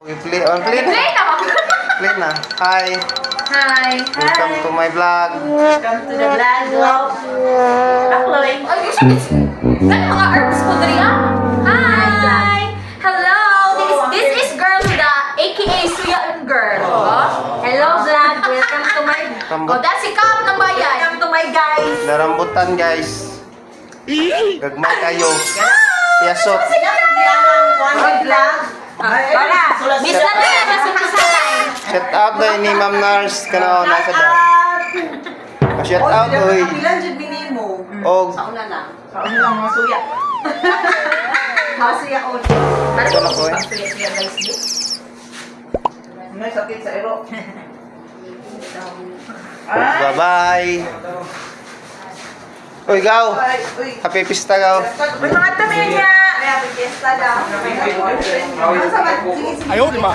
Play na. Play na. Hi. Hi. Welcome to my vlog. Welcome to the vlog of Akloy. Ay, ganun mga herbs ko diri ah. Hi. Hello. This is Girl Huda, aka Suya and Girl. Hello vlog. Welcome to my... Rambut. that's si Kap ng bayan. Welcome to my guys. Narambutan guys. Gagmay kayo. Yasot. Miss lang na yan. Shout out na ni Ma'am Nars. Kana nasa daw. Shout out oy. Ilan jud minimo? Og Sauna lang. Sauna lang mga suya. Masuya o. Para Ito na ko po, eh. suya guys. May sakit sa ero. bye-bye. Uy, gaw. Ay, uy. Happy pista gaw. Uy, mga tamenya. Happy fiesta daw. Ano sa mag- sige, sige. Ayaw, di ma.